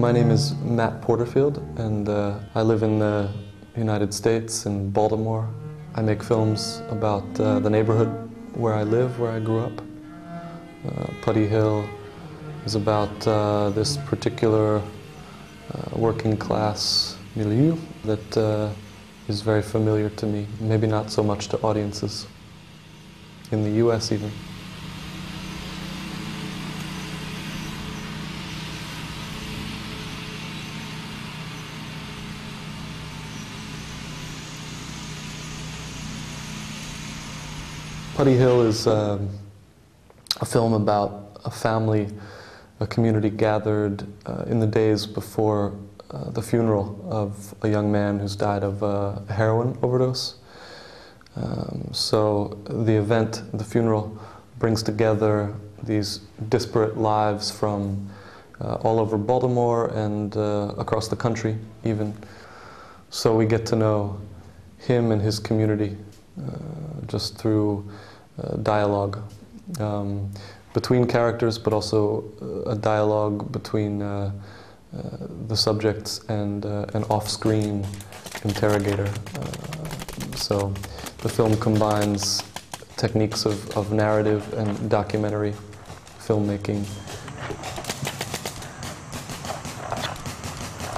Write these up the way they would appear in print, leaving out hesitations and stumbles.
My name is Matt Porterfield, and I live in the United States, in Baltimore. I make films about the neighborhood where I live, where I grew up. Putty Hill is about this particular working class milieu that is very familiar to me, maybe not so much to audiences in the US even. Putty Hill is a film about a family, a community gathered in the days before the funeral of a young man who's died of a heroin overdose. So the event, the funeral, brings together these disparate lives from all over Baltimore and across the country even. So we get to know him and his community just through dialogue between characters, but also a dialogue between the subjects and an off-screen interrogator. So the film combines techniques of narrative and documentary filmmaking.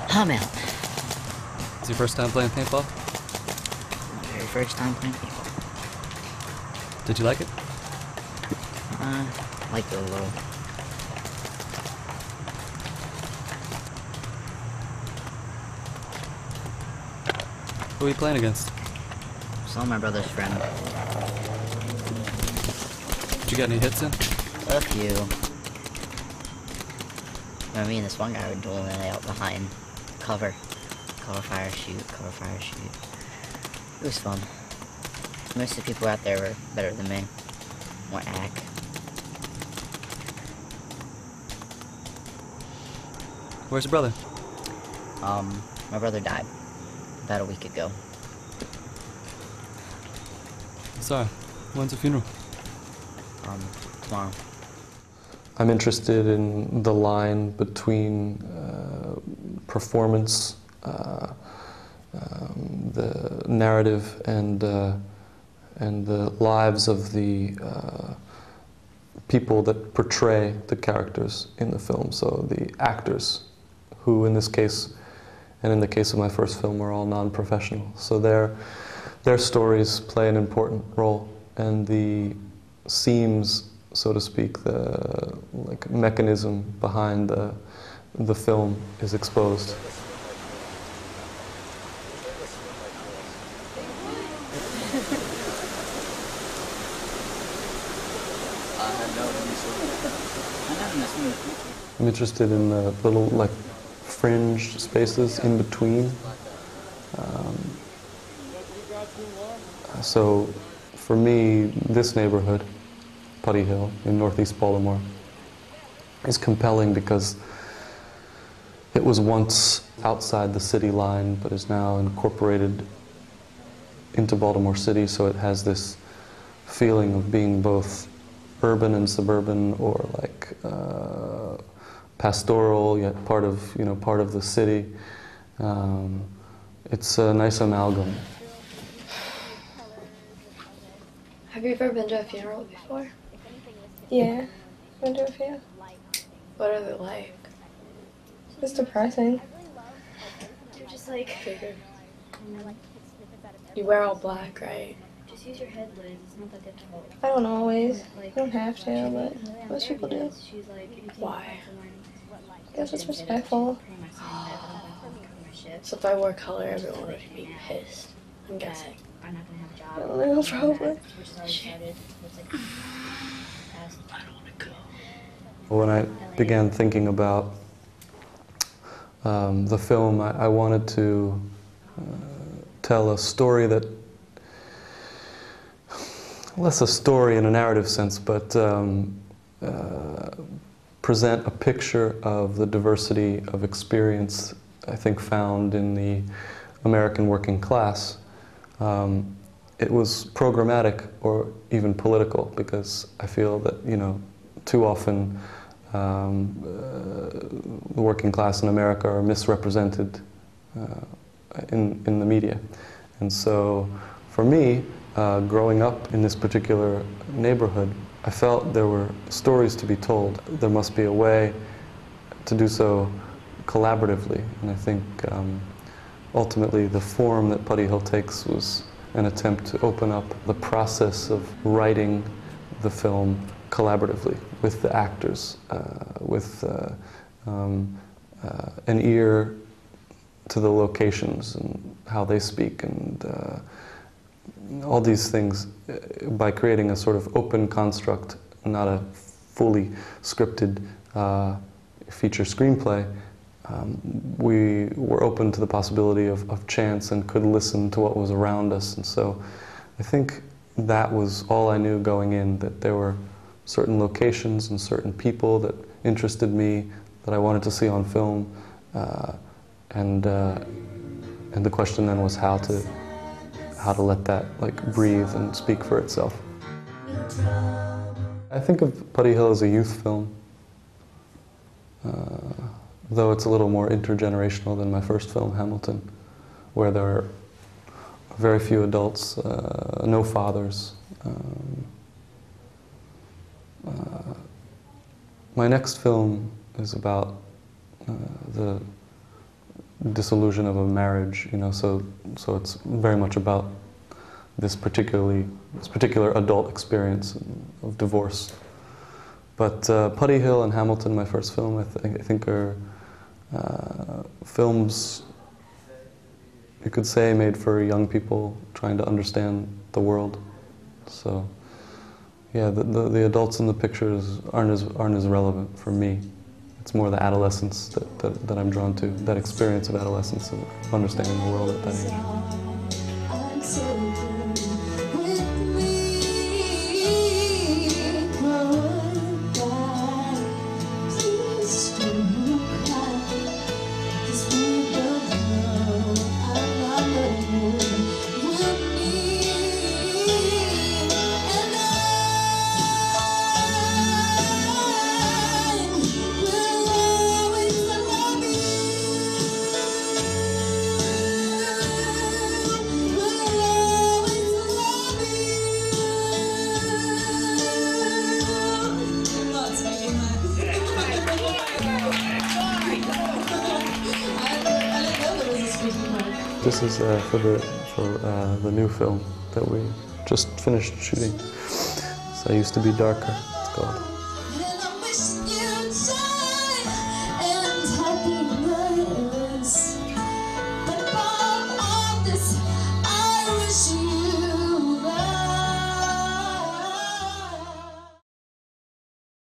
I'm out. Is your first time playing paintball? Very first time playing paintball. Did you like it? Liked it a little. Who are you playing against? Some of my brother's friend. Did you get any hits in? A few. Me and this one guy were dueling it out behind cover. Cover, fire, shoot, cover, fire, shoot. It was fun. Most of the people out there were better than me. More ack. Where's your brother? My brother died about a week ago. Sorry. When's the funeral? Tomorrow. I'm interested in the line between performance, the narrative, and the lives of the people that portray the characters in the film. So the actors, who in this case, and in the case of my first film, are all non-professional. So their stories play an important role, and the seams, so to speak, the mechanism behind the film is exposed. I'm interested in the little fringe spaces in between. So for me, this neighborhood, Putty Hill in northeast Baltimore, is compelling because it was once outside the city line but is now incorporated into Baltimore City, so it has this feeling of being both urban and suburban, or pastoral yet part of the city. It's a nice amalgam. Have you ever been to a funeral before? Yeah, been to a few. What are they like? It's depressing. They're just figured. You wear all black, right? Just use your head, Liz. It's not that difficult. I don't always. I don't have to, but most people do. Why? Because it's respectful. So if I wore color, everyone would be pissed. I'm guessing. I'm not gonna have a job. I don't know, probably. When I began thinking about the film, I wanted to tell a story that, less a story in a narrative sense, but present a picture of the diversity of experience, I think, found in the American working class. It was programmatic or even political, because I feel that, too often the working class in America are misrepresented in the media. And so for me, growing up in this particular neighborhood, I felt there were stories to be told. There must be a way to do so collaboratively, and I think ultimately the form that Putty Hill takes was an attempt to open up the process of writing the film collaboratively with the actors, with an ear to the locations and how they speak, and all these things, by creating a sort of open construct, not a fully scripted feature screenplay. We were open to the possibility of chance and could listen to what was around us. And so I think that was all I knew going in, that there were certain locations and certain people that interested me, that I wanted to see on film. And the question then was how to let that breathe and speak for itself. I think of Putty Hill as a youth film. Though it's a little more intergenerational than my first film, Hamilton, where there are very few adults, no fathers. My next film is about the dissolution of a marriage, so it's very much about this particular adult experience of divorce. But Putty Hill and Hamilton, my first film, I think are films, you could say, made for young people trying to understand the world. So, yeah, the adults in the pictures aren't as relevant for me. It's more the adolescence that I'm drawn to, that experience of adolescence, of understanding the world at that age. This is for the new film that we just finished shooting. So I Used to Be Darker, it's called.